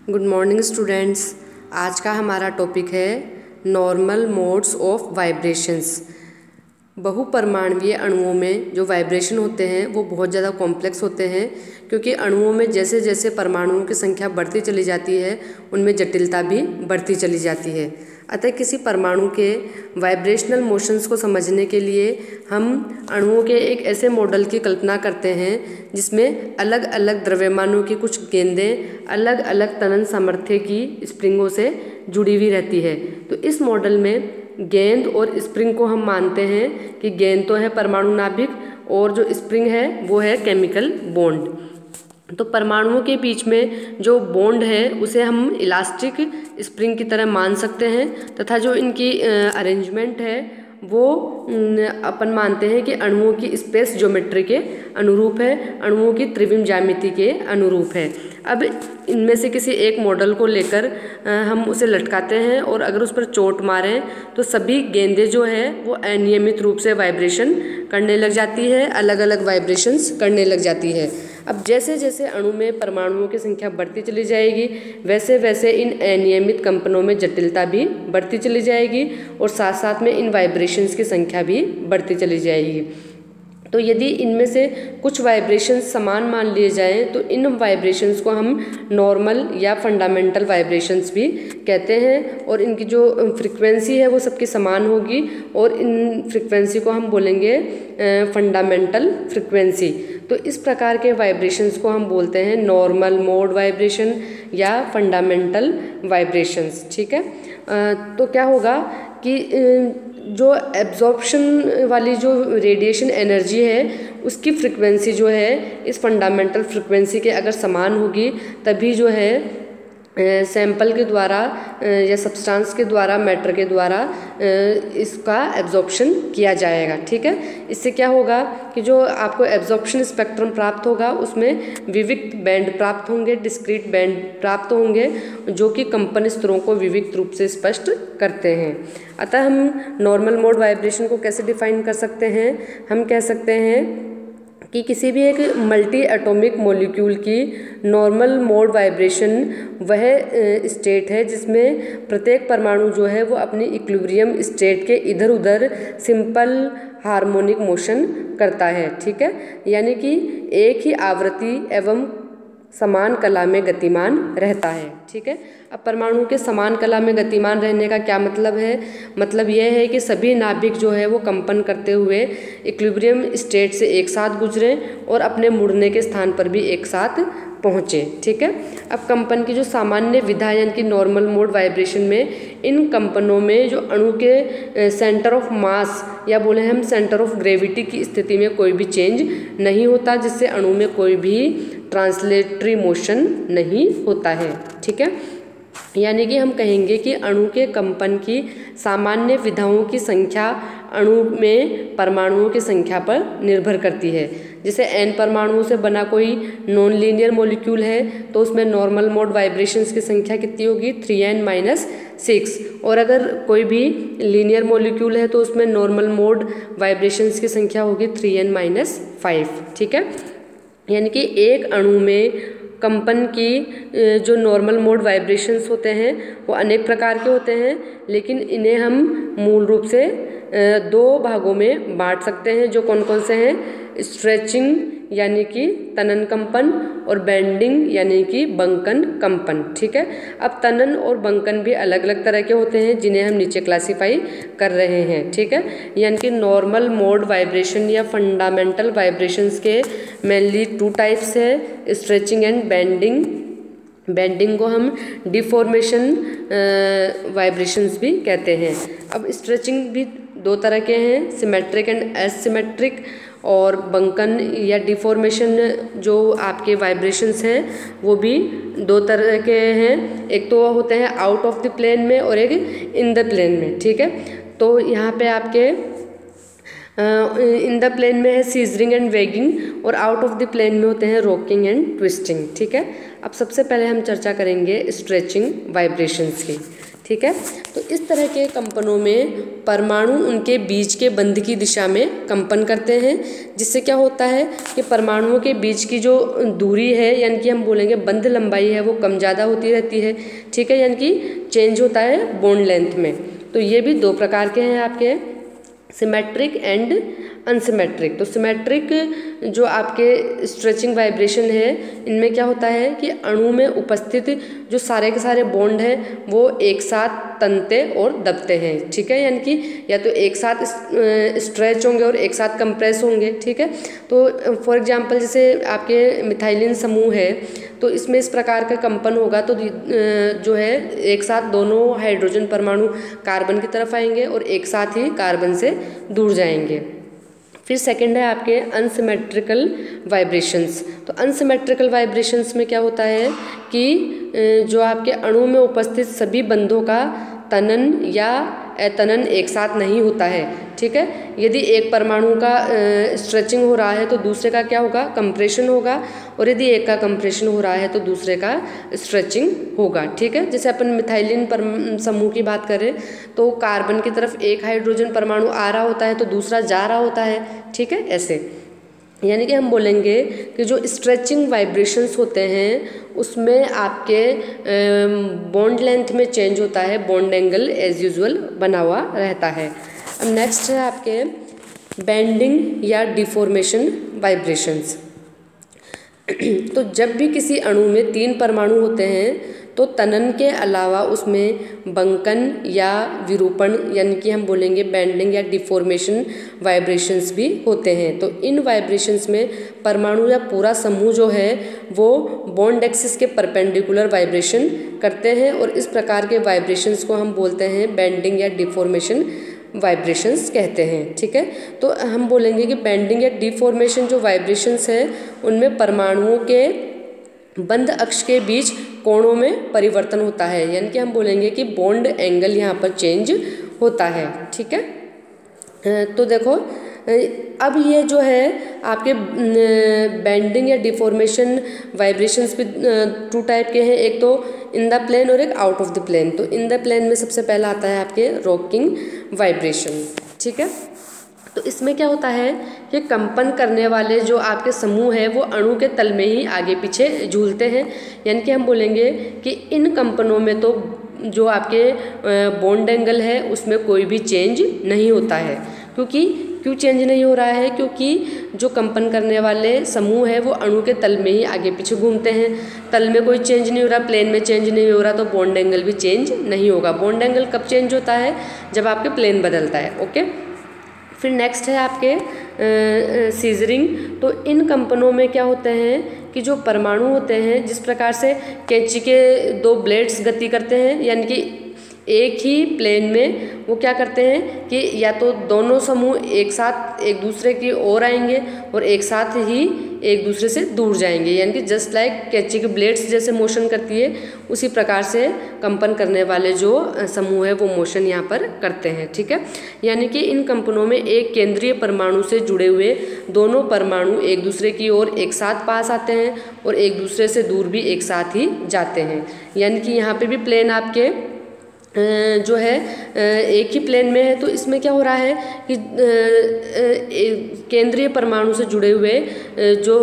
Good morning students. आज का हमारा टॉपिक है नॉर्मल मोड्स ऑफ वाइब्रेशंस। बहुपरमाणुवीय अणुओं में जो वाइब्रेशन होते हैं वो बहुत ज़्यादा कॉम्प्लेक्स होते हैं, क्योंकि अणुओं में जैसे जैसे परमाणुओं की संख्या बढ़ती चली जाती है उनमें जटिलता भी बढ़ती चली जाती है। अतः किसी परमाणु के वाइब्रेशनल मोशंस को समझने के लिए हम अणुओं के एक ऐसे मॉडल की कल्पना करते हैं जिसमें अलग अलग द्रव्यमानों की कुछ गेंदें अलग अलग तनन सामर्थ्य की स्प्रिंगों से जुड़ी हुई रहती है। तो इस मॉडल में गेंद और स्प्रिंग को हम मानते हैं कि गेंद तो है परमाणु नाभिक और जो स्प्रिंग है वो है केमिकल बॉन्ड। तो परमाणुओं के बीच में जो बॉन्ड है उसे हम इलास्टिक स्प्रिंग की तरह मान सकते हैं, तथा जो इनकी अरेंजमेंट है वो अपन मानते हैं कि अणुओं की स्पेस ज्योमेट्री के अनुरूप है, अणुओं की त्रिविम ज्यामिति के अनुरूप है। अब इनमें से किसी एक मॉडल को लेकर हम उसे लटकाते हैं और अगर उस पर चोट मारें तो सभी गेंदें जो है वो अनियमित रूप से वाइब्रेशन करने लग जाती है, अलग अलग वाइब्रेशंस करने लग जाती है। अब जैसे जैसे अणु में परमाणुओं की संख्या बढ़ती चली जाएगी वैसे वैसे इन अनियमित कंपनों में जटिलता भी बढ़ती चली जाएगी और साथ साथ में इन वाइब्रेशंस की संख्या भी बढ़ती चली जाएगी। तो यदि इनमें से कुछ वाइब्रेशंस समान मान लिए जाएं तो इन वाइब्रेशंस को हम नॉर्मल या फंडामेंटल वाइब्रेशंस भी कहते हैं, और इनकी जो फ्रीक्वेंसी है वो सबकी समान होगी और इन फ्रीक्वेंसी को हम बोलेंगे फंडामेंटल फ्रीक्वेंसी। तो इस प्रकार के वाइब्रेशंस को हम बोलते हैं नॉर्मल मोड वाइब्रेशन या फंडामेंटल वाइब्रेशंस। ठीक है। तो क्या होगा कि जो एब्जॉर्प्शन वाली जो रेडिएशन एनर्जी है उसकी फ्रिक्वेंसी जो है इस फंडामेंटल फ्रिक्वेंसी के अगर समान होगी तभी जो है सैंपल के द्वारा या सब्सटेंस के द्वारा, मैटर के द्वारा इसका एब्जॉर्प्शन किया जाएगा। ठीक है। इससे क्या होगा कि जो आपको एब्जॉर्प्शन स्पेक्ट्रम प्राप्त होगा उसमें विविक्त बैंड प्राप्त होंगे, डिस्क्रीट बैंड प्राप्त होंगे जो कि कंपन स्तरों को विविक्त रूप से स्पष्ट करते हैं। अतः हम नॉर्मल मोड वाइब्रेशन को कैसे डिफाइन कर सकते हैं? हम कह सकते हैं कि किसी भी एक मल्टी एटॉमिक मॉलिक्यूल की नॉर्मल मोड वाइब्रेशन वह स्टेट है जिसमें प्रत्येक परमाणु जो है वो अपनी इक्विलिब्रियम स्टेट के इधर उधर सिंपल हार्मोनिक मोशन करता है। ठीक है। यानी कि एक ही आवृत्ति एवं समान कला में गतिमान रहता है। ठीक है। अब परमाणु के समान कला में गतिमान रहने का क्या मतलब है? मतलब यह है कि सभी नाभिक जो है वो कंपन करते हुए इक्विलिब्रियम स्टेट से एक साथ गुजरें और अपने मुड़ने के स्थान पर भी एक साथ पहुँचे। ठीक है। अब कंपन की जो सामान्य विधा यानी कि नॉर्मल मोड वाइब्रेशन में इन कंपनों में जो अणु के सेंटर ऑफ मास या बोले हम सेंटर ऑफ ग्रेविटी की स्थिति में कोई भी चेंज नहीं होता, जिससे अणु में कोई भी ट्रांसलेटरी मोशन नहीं होता है। ठीक है। यानी कि हम कहेंगे कि अणु के कंपन की सामान्य विधाओं की संख्या अणु में परमाणुओं की संख्या पर निर्भर करती है। जैसे n परमाणुओं से बना कोई नॉन लीनियर मॉलिक्यूल है तो उसमें नॉर्मल मोड वाइब्रेशंस की संख्या कितनी होगी? 3n-6। और अगर कोई भी लीनियर मॉलिक्यूल है तो उसमें नॉर्मल मोड वाइब्रेशंस की संख्या होगी 3n-5। ठीक है। यानी कि एक अणु में कंपन की जो नॉर्मल मोड वाइब्रेशंस होते हैं वो अनेक प्रकार के होते हैं, लेकिन इन्हें हम मूल रूप से दो भागों में बांट सकते हैं। जो कौन कौन से हैं? स्ट्रेचिंग यानी कि तनन कंपन और बेंडिंग यानी कि बंकन कंपन। ठीक है। अब तनन और बंकन भी अलग अलग तरह के होते हैं जिन्हें हम नीचे क्लासीफाई कर रहे हैं। ठीक है। यानी कि नॉर्मल मोड वाइब्रेशन या फंडामेंटल वाइब्रेशंस के मेनली 2 टाइप्स है, स्ट्रेचिंग एंड बेंडिंग। बेंडिंग को हम डिफॉर्मेशन वाइब्रेशंस भी कहते हैं। अब स्ट्रेचिंग भी 2 तरह के हैं, सिमेट्रिक एंड एसिमेट्रिक। और बंकन या डिफॉर्मेशन जो आपके वाइब्रेशंस हैं वो भी 2 तरह के हैं। एक तो होते हैं आउट ऑफ द प्लेन में और एक इन द प्लेन में। ठीक है। तो यहाँ पे आपके इन द प्लेन में है सीजरिंग एंड वेगिंग, और आउट ऑफ द प्लेन में होते हैं रॉकिंग एंड ट्विस्टिंग। ठीक है, अब सबसे पहले हम चर्चा करेंगे स्ट्रेचिंग वाइब्रेशंस की। ठीक है, तो इस तरह के कंपनों में परमाणु उनके बीच के बंध की दिशा में कंपन करते हैं, जिससे क्या होता है कि परमाणुओं के बीच की जो दूरी है, यानी कि हम बोलेंगे बंध लंबाई है, वो कम ज़्यादा होती रहती है। ठीक है, यानी कि चेंज होता है बॉन्ड लेंथ में। तो ये भी दो प्रकार के हैं आपके, सिमेट्रिक एंड अनसिमेट्रिक। तो सिमेट्रिक जो आपके स्ट्रेचिंग वाइब्रेशन है, इनमें क्या होता है कि अणु में उपस्थित जो सारे के सारे बॉन्ड हैं वो एक साथ तनते और दबते हैं। ठीक है, यानी कि या तो एक साथ स्ट्रेच होंगे और एक साथ कंप्रेस होंगे। ठीक है, तो फॉर एग्जांपल जैसे आपके मिथाइलिन समूह है, तो इसमें इस प्रकार का कंपन होगा तो जो है एक साथ दोनों हाइड्रोजन परमाणु कार्बन की तरफ आएंगे और एक साथ ही कार्बन से दूर जाएंगे। फिर सेकंड है आपके अनसिमेट्रिकल वाइब्रेशंस। तो अनसिमेट्रिकल वाइब्रेशंस में क्या होता है कि जो आपके अणु में उपस्थित सभी बंधों का तनन या अतनन एक साथ नहीं होता है। ठीक है, यदि एक परमाणु का स्ट्रेचिंग हो रहा है तो दूसरे का क्या होगा, कंप्रेशन होगा, और यदि एक का कंप्रेशन हो रहा है तो दूसरे का स्ट्रेचिंग होगा। ठीक है, जैसे अपन मिथाइलिन समूह की बात करें तो कार्बन की तरफ एक हाइड्रोजन परमाणु आ रहा होता है तो दूसरा जा रहा होता है। ठीक है, ऐसे यानी कि हम बोलेंगे कि जो स्ट्रेचिंग वाइब्रेशंस होते हैं उसमें आपके बॉन्ड लेंथ में चेंज होता है, बॉन्ड एंगल एज यूजुअल बना हुआ रहता है। अब नेक्स्ट है आपके बेंडिंग या डिफॉर्मेशन वाइब्रेशंस। तो जब भी किसी अणु में 3 परमाणु होते हैं तो तनन के अलावा उसमें बंकन या विरूपण, यानी कि हम बोलेंगे बेंडिंग या डिफॉर्मेशन वाइब्रेशंस भी होते हैं। तो इन वाइब्रेशंस में परमाणु या पूरा समूह जो है वो बॉन्ड एक्सिस के परपेंडिकुलर वाइब्रेशन करते हैं, और इस प्रकार के वाइब्रेशंस को हम बोलते हैं बेंडिंग या डिफॉर्मेशन वाइब्रेशंस कहते हैं। ठीक है, तो हम बोलेंगे कि बेंडिंग या डिफॉर्मेशन जो वाइब्रेशंस है उनमें परमाणुओं के बंध अक्ष के बीच कोणों में परिवर्तन होता है, यानी कि हम बोलेंगे कि बॉन्ड एंगल यहाँ पर चेंज होता है। ठीक है, तो देखो अब ये जो है आपके बेंडिंग या डिफॉर्मेशन वाइब्रेशंस भी 2 टाइप के हैं, एक तो इन द प्लेन और एक आउट ऑफ द प्लेन। तो इन द प्लेन में सबसे पहला आता है आपके रॉकिंग वाइब्रेशन। ठीक है, तो इसमें क्या होता है कि कंपन करने वाले जो आपके समूह है वो अणु के तल में ही आगे पीछे झूलते हैं, यानी कि हम बोलेंगे कि इन कंपनों में तो जो आपके बॉन्ड एंगल है उसमें कोई भी चेंज नहीं होता है। क्यों चेंज नहीं हो रहा है? क्योंकि जो कंपन करने वाले समूह है वो अणु के तल में ही आगे पीछे घूमते हैं। तल में कोई चेंज नहीं हो रहा, प्लेन में चेंज नहीं हो रहा, तो बॉन्ड एंगल भी चेंज नहीं होगा। बॉन्ड एंगल कब चेंज होता है? जब आपके प्लेन बदलता है। ओके, फिर नेक्स्ट है आपके सीजरिंग। तो इन कंपनों में क्या होते हैं कि जो परमाणु होते हैं, जिस प्रकार से कैंची के 2 ब्लेड्स गति करते हैं, यानी कि एक ही प्लेन में वो क्या करते हैं कि या तो दोनों समूह एक साथ एक दूसरे की ओर आएंगे और एक साथ ही एक दूसरे से दूर जाएंगे, यानी कि जस्ट लाइक कैंची के ब्लेड्स जैसे मोशन करती है उसी प्रकार से कंपन करने वाले जो समूह है वो मोशन यहाँ पर करते हैं। ठीक है, यानी कि इन कंपनों में एक केंद्रीय परमाणु से जुड़े हुए दोनों परमाणु एक दूसरे की ओर एक साथ पास आते हैं और एक दूसरे से दूर भी एक साथ ही जाते हैं। यानी कि यहाँ पे भी प्लेन आपके जो है एक ही प्लेन में है, तो इसमें क्या हो रहा है कि केंद्रीय परमाणु से जुड़े हुए जो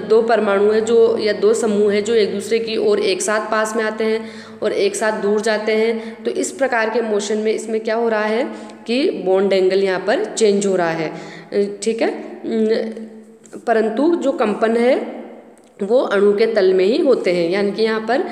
2 परमाणु है जो या 2 समूह है जो एक दूसरे की ओर एक साथ पास में आते हैं और एक साथ दूर जाते हैं। तो इस प्रकार के मोशन में इसमें क्या हो रहा है कि बॉन्ड एंगल यहाँ पर चेंज हो रहा है। ठीक है, परंतु जो कंपन है वो अणु के तल में ही होते हैं। यानी कि यहाँ पर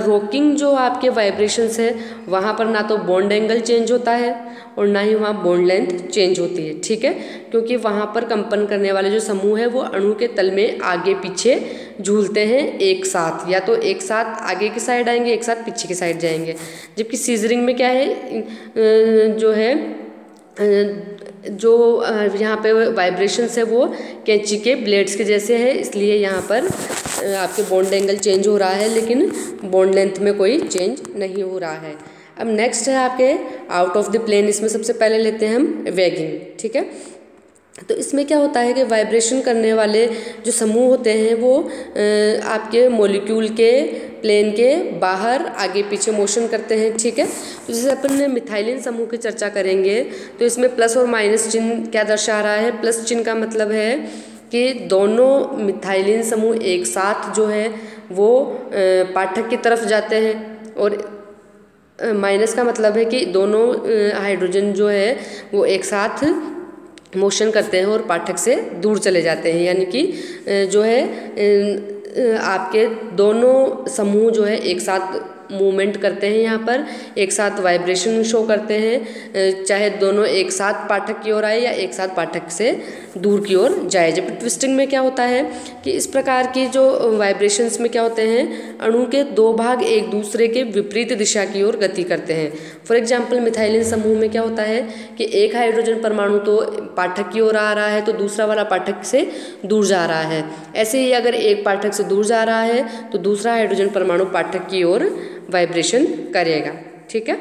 रॉकिंग जो आपके वाइब्रेशंस है वहाँ पर ना तो बॉन्ड एंगल चेंज होता है और ना ही वहाँ बॉन्ड लेंथ चेंज होती है। ठीक है, क्योंकि वहाँ पर कंपन करने वाले जो समूह है वो अणु के तल में आगे पीछे झूलते हैं एक साथ, या तो एक साथ आगे की साइड आएंगे, एक साथ पीछे की साइड जाएंगे। जबकि सीजरिंग में क्या है, जो है जो यहाँ पे वाइब्रेशंस है वो कैंची के ब्लेड्स के जैसे है, इसलिए यहाँ पर आपके बॉन्ड एंगल चेंज हो रहा है लेकिन बॉन्ड लेंथ में कोई चेंज नहीं हो रहा है। अब नेक्स्ट है आपके आउट ऑफ द प्लेन। इसमें सबसे पहले लेते हैं हम वेगिंग। ठीक है, तो इसमें क्या होता है कि वाइब्रेशन करने वाले जो समूह होते हैं वो आपके मॉलिक्यूल के प्लेन के बाहर आगे पीछे मोशन करते हैं, ठीक है। तो जैसे अपन ने मिथाइलिन समूह की चर्चा करेंगे तो इसमें प्लस और माइनस चिन्ह क्या दर्शा रहा है। प्लस चिन्ह का मतलब है कि दोनों मिथाइलिन समूह एक साथ जो है वो पाठक की तरफ जाते हैं, और माइनस का मतलब है कि दोनों हाइड्रोजन जो है वो एक साथ मोशन करते हैं और पाठक से दूर चले जाते हैं, यानी कि जो है आपके दोनों समूह जो है एक साथ मूवमेंट करते हैं, यहाँ पर एक साथ वाइब्रेशन शो करते हैं, चाहे दोनों एक साथ पाठक की ओर आए या एक साथ पाठक से दूर की ओर जाए। जब ट्विस्टिंग में क्या होता है कि इस प्रकार की जो वाइब्रेशंस में क्या होते हैं, अणु के दो भाग एक दूसरे के विपरीत दिशा की ओर गति करते हैं। फॉर एग्जाम्पल मिथाइलिन समूह में क्या होता है कि एक हाइड्रोजन परमाणु तो पाठक की ओर आ रहा है तो दूसरा वाला पाठक से दूर जा रहा है। ऐसे ही अगर एक पाठक से दूर जा रहा है तो दूसरा हाइड्रोजन परमाणु पाठक की ओर वाइब्रेशन करेगा, ठीक है।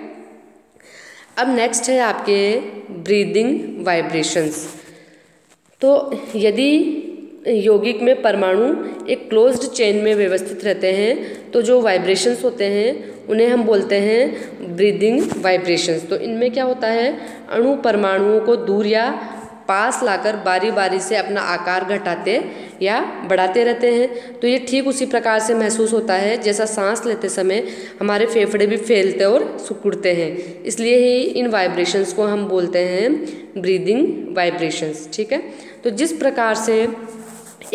अब नेक्स्ट है आपके ब्रीदिंग वाइब्रेशंस। तो यदि यौगिक में परमाणु एक क्लोज्ड चेन में व्यवस्थित रहते हैं तो जो वाइब्रेशंस होते हैं उन्हें हम बोलते हैं ब्रीदिंग वाइब्रेशंस। तो इनमें क्या होता है, अणु परमाणुओं को दूर या पास लाकर बारी बारी से अपना आकार घटाते या बढ़ाते रहते हैं। तो ये ठीक उसी प्रकार से महसूस होता है जैसा सांस लेते समय हमारे फेफड़े भी फैलते और सिकुड़ते हैं। इसलिए ही इन वाइब्रेशंस को हम बोलते हैं ब्रीदिंग वाइब्रेशंस, ठीक है। तो जिस प्रकार से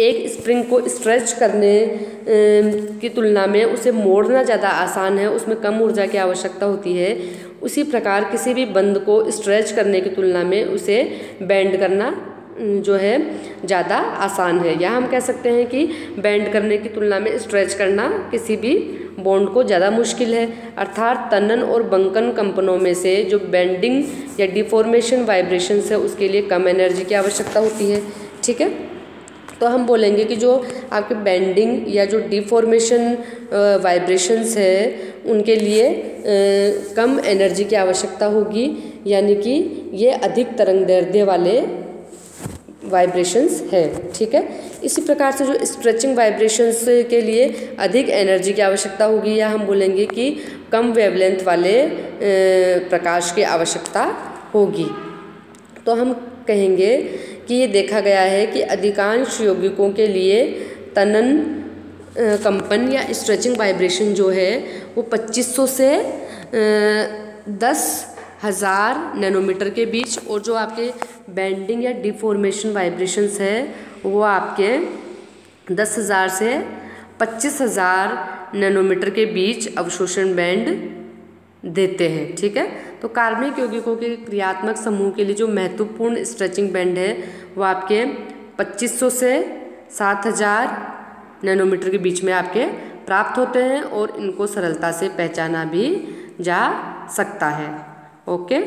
एक स्प्रिंग को स्ट्रेच करने की तुलना में उसे मोड़ना ज़्यादा आसान है, उसमें कम ऊर्जा की आवश्यकता होती है, उसी प्रकार किसी भी बंध को स्ट्रेच करने की तुलना में उसे बेंड करना जो है ज़्यादा आसान है। या हम कह सकते हैं कि बेंड करने की तुलना में स्ट्रेच करना किसी भी बॉन्ड को ज़्यादा मुश्किल है। अर्थात तनन और बंकन कंपनों में से जो बेंडिंग या डिफॉर्मेशन वाइब्रेशंस है उसके लिए कम एनर्जी की आवश्यकता होती है, ठीक है। तो हम बोलेंगे कि जो आपके बेंडिंग या जो डिफॉर्मेशन वाइब्रेशंस है उनके लिए कम एनर्जी की आवश्यकता होगी, यानी कि ये अधिक तरंगदैर्ध्य वाले वाइब्रेशंस है, ठीक है। इसी प्रकार से जो स्ट्रेचिंग वाइब्रेशंस के लिए अधिक एनर्जी की आवश्यकता होगी, या हम बोलेंगे कि कम वेवलेंथ वाले प्रकाश की आवश्यकता होगी। तो हम कहेंगे कि ये देखा गया है कि अधिकांश यौगिकों के लिए तनन कंपन या स्ट्रेचिंग वाइब्रेशन जो है वो 2500 से 10,000 नैनोमीटर के बीच, और जो आपके बेंडिंग या डिफॉर्मेशन वाइब्रेशंस है वो आपके 10,000 से 25,000 नैनोमीटर के बीच अवशोषण बैंड देते हैं, ठीक है। तो कार्बनिक यौगिकों के क्रियात्मक समूह के लिए जो महत्वपूर्ण स्ट्रेचिंग बैंड है वो आपके 2500 से 7,000 नैनोमीटर के बीच में आपके प्राप्त होते हैं, और इनको सरलता से पहचाना भी जा सकता है। ओके।